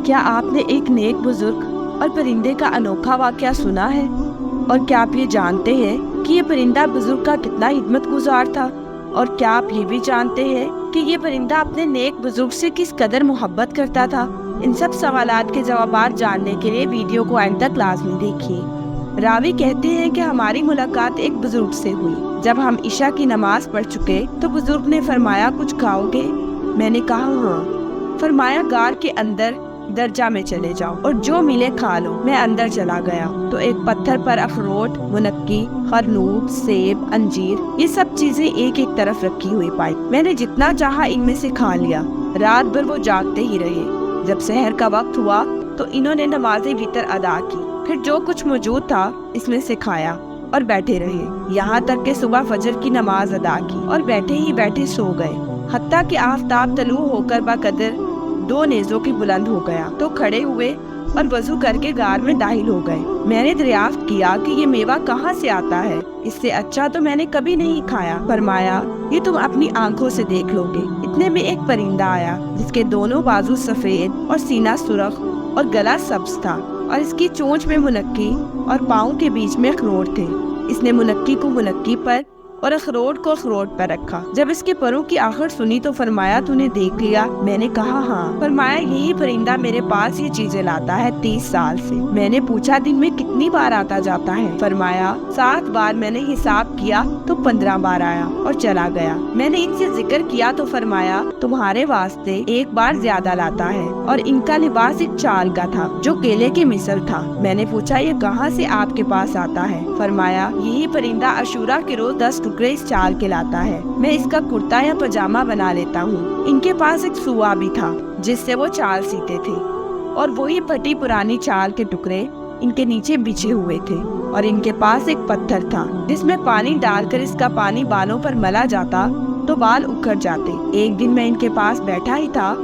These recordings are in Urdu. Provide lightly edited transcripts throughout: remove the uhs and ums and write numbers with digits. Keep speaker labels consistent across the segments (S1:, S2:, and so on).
S1: کیا آپ نے ایک نیک بزرگ اور پرندے کا انوکھا واقعہ سنا ہے؟ اور کیا آپ یہ جانتے ہیں کہ یہ پرندہ بزرگ کا کتنا خدمت گزار تھا؟ اور کیا آپ یہ بھی جانتے ہیں کہ یہ پرندہ اپنے نیک بزرگ سے کس قدر محبت کرتا تھا؟ ان سب سوالات کے جوابات جاننے کے لیے ویڈیو کو اینڈ تک لازمی دیکھیے۔ راوی کہتے ہیں کہ ہماری ملاقات ایک بزرگ سے ہوئی۔ جب ہم عشاء کی نماز پڑھ چکے تو بزرگ نے فرمایا، کچھ کھاؤ گے؟ میں نے کہا ہاں۔ فرمایا، غار کے اندر درجہ میں چلے جاؤ اور جو ملے کھا لو۔ میں اندر چلا گیا تو ایک پتھر پر اخروٹ، منکی، خرنوب، سیب، انجیر، یہ سب چیزیں ایک ایک طرف رکھی ہوئی پائی۔ میں نے جتنا چاہا ان میں سے کھا لیا۔ رات بھر وہ جاگتے ہی رہے۔ جب سحر کا وقت ہوا تو انہوں نے نماز وتر ادا کی، پھر جو کچھ موجود تھا اس میں سے کھایا اور بیٹھے رہے، یہاں تک کہ صبح فجر کی نماز ادا کی اور بیٹھے ہی بیٹھے سو گئے، حتیٰ کہ آفتاب طلوع ہو کر بقدر 2 نیزوں کی بلند ہو گیا تو کھڑے ہوئے اور وضو کر کے غار میں داخل ہو گئے۔ میں نے دریافت کیا کہ یہ میوہ کہاں سے آتا ہے؟ اس سے اچھا تو میں نے کبھی نہیں کھایا۔ فرمایا، یہ تم اپنی آنکھوں سے دیکھ لو گے۔ اتنے میں ایک پرندہ آیا جس کے دونوں بازو سفید اور سینہ سرخ اور گلا سبز تھا، اور اس کی چونچ میں منکی اور پاؤں کے بیچ میں اخروٹ تھے۔ اس نے منکی کو منکی پر اور اخروٹ کو اخروٹ پر رکھا۔ جب اس کے پروں کی آخر سنی تو فرمایا، تو نے دیکھ لیا؟ میں نے کہا ہاں۔ فرمایا، یہی پرندہ میرے پاس یہ چیزیں لاتا ہے 30 سال سے۔ میں نے پوچھا، دن میں کتنی بار آتا جاتا ہے؟ فرمایا، 7 بار۔ میں نے حساب کیا تو 15 بار آیا اور چلا گیا۔ میں نے ان سے ذکر کیا تو فرمایا، تمہارے واسطے 1 بار زیادہ لاتا ہے، اور ان کا لباس ایک چال کا تھا جو کیلے کے مثل تھا۔ میں نے پوچھا، یہ کہاں سے آپ کے پاس آتا ہے؟ فرمایا، یہی پرندہ عاشورہ کے روز 10 ٹکڑے اس چال کے لاتا ہے، میں اس کا کرتا یا پاجامہ بنا لیتا ہوں۔ ان کے پاس ایک سوا بھی تھا جس سے وہ چال سیتے تھے، اور وہی پھٹی پرانی چال کے ٹکڑے ان کے نیچے بچھے ہوئے تھے، اور ان کے پاس ایک پتھر تھا جس میں پانی ڈال کر اس کا پانی بالوں پر ملا جاتا تو بال اکھڑ جاتے۔ ایک دن میں ان کے پاس بیٹھا ہی تھا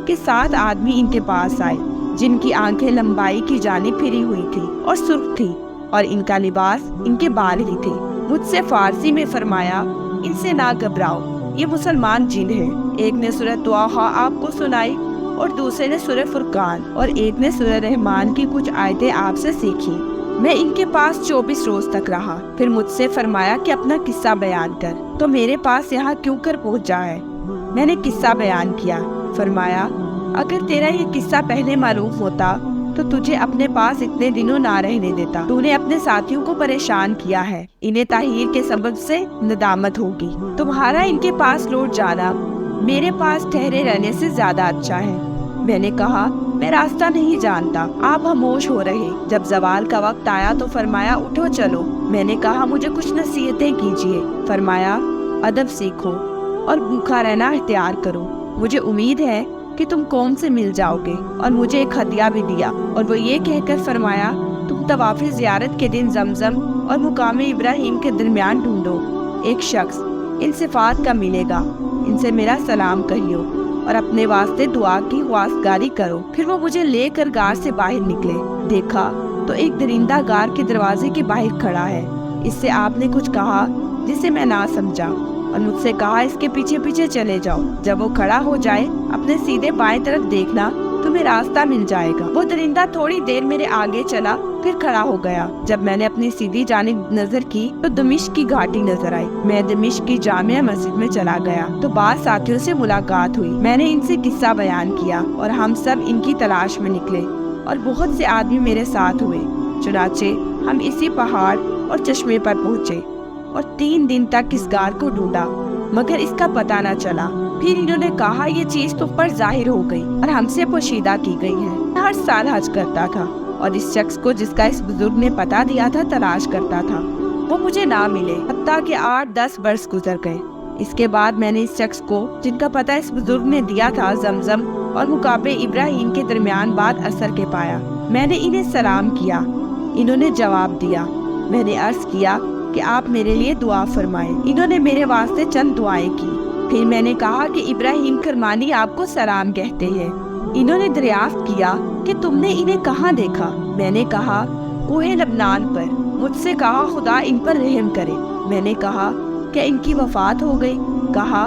S1: کہ 7 آدمی ان کے پاس آئے جن کی آنکھیں لمبائی کی جانب پھری ہوئی تھی اور سرخ تھی، اور ان کا لباس ان کے بال ہی تھے۔ مجھ سے فارسی میں فرمایا، ان سے نہ گھبراؤ، یہ مسلمان جن ہیں۔ ایک نے سورہ طٰہٰ آپ کو سنائی، اور دوسرے نے سورہ فرقان، اور ایک نے سورہ رحمان کی کچھ آیتیں آپ سے سیکھی۔ میں ان کے پاس 24 روز تک رہا، پھر مجھ سے فرمایا کہ اپنا قصہ بیان کر، تو میرے پاس یہاں کیوں کر پہنچا ہے؟ میں نے قصہ بیان کیا۔ فرمایا، اگر تیرا یہ قصہ پہلے معلوم ہوتا تو تجھے اپنے پاس اتنے دنوں نہ رہنے دیتا۔ تو نے اپنے ساتھیوں کو پریشان کیا ہے، انہیں تاخیر کے سبب سے ندامت ہوگی۔ تمہارا ان کے پاس لوٹ جانا میرے پاس ٹھہرے رہنے سے زیادہ اچھا ہے۔ میں نے کہا، میں راستہ نہیں جانتا۔ آپ خاموش ہو رہے۔ جب زوال کا وقت آیا تو فرمایا، اٹھو چلو۔ میں نے کہا، مجھے کچھ نصیحتیں کیجیے۔ فرمایا، ادب سیکھو اور بھوکا رہنا اختیار کرو۔ مجھے امید ہے کہ تم قوم سے مل جاؤ گے، اور مجھے ایک ہدیہ بھی دیا، اور وہ یہ کہہ کر فرمایا، تم طواف زیارت کے دن زمزم اور مقام ابراہیم کے درمیان ڈھونڈو، ایک شخص ان صفات کا ملے گا، ان سے میرا سلام کہیو اور اپنے واسطے دعا کی خواستگاری کرو۔ پھر وہ مجھے لے کر غار سے باہر نکلے۔ دیکھا تو ایک درندہ غار کے دروازے کے باہر کھڑا ہے۔ اس سے آپ نے کچھ کہا جسے میں نہ سمجھا، اور مجھ سے کہا، اس کے پیچھے پیچھے چلے جاؤ۔ جب وہ کھڑا ہو جائے اپنے سیدھے بائیں طرف دیکھنا، تمہیں راستہ مل جائے گا۔ وہ درندہ تھوڑی دیر میرے آگے چلا، پھر کھڑا ہو گیا۔ جب میں نے اپنی سیدھی جانب نظر کی تو دمشق کی گھاٹی نظر آئی۔ میں دمشق کی جامع مسجد میں چلا گیا تو بعض ساتھیوں سے ملاقات ہوئی۔ میں نے ان سے قصہ بیان کیا، اور ہم سب ان کی تلاش میں نکلے، اور بہت سے آدمی میرے ساتھ ہوئے۔ چنانچہ ہم اسی پہاڑ اور چشمے پر پہنچے، اور 3 دن تک اس غار کو ڈھونڈا، مگر اس کا پتہ نہ چلا۔ پھر انہوں نے کہا، یہ چیز تم پر ظاہر ہو گئی اور ہم سے پوشیدہ کی گئی ہے۔ میں ہر سال حج کرتا تھا، اور اس شخص کو جس کا اس بزرگ نے پتہ دیا تھا تلاش کرتا تھا۔ وہ مجھے نہ ملے، حتیٰ کہ 8-10 برس گزر گئے۔ اس کے بعد میں نے اس شخص کو جن کا پتہ اس بزرگ نے دیا تھا زمزم اور مقام ابراہیم کے درمیان بعد عصر کے پایا۔ میں نے انہیں سلام کیا، انہوں نے جواب دیا۔ میں نے عرض کیا کہ آپ میرے لیے دعا فرمائیں۔ انہوں نے میرے واسطے چند دعائیں کی۔ پھر میں نے کہا کہ ابراہیم کرمانی آپ کو سلام کہتے ہیں۔ انہوں نے دریافت کیا کہ تم نے انہیں کہاں دیکھا؟ میں نے کہا، کوہ لبنان پر۔ مجھ سے کہا، خدا ان پر رحم کرے۔ میں نے کہا، کہ ان کی وفات ہو گئی؟ کہا،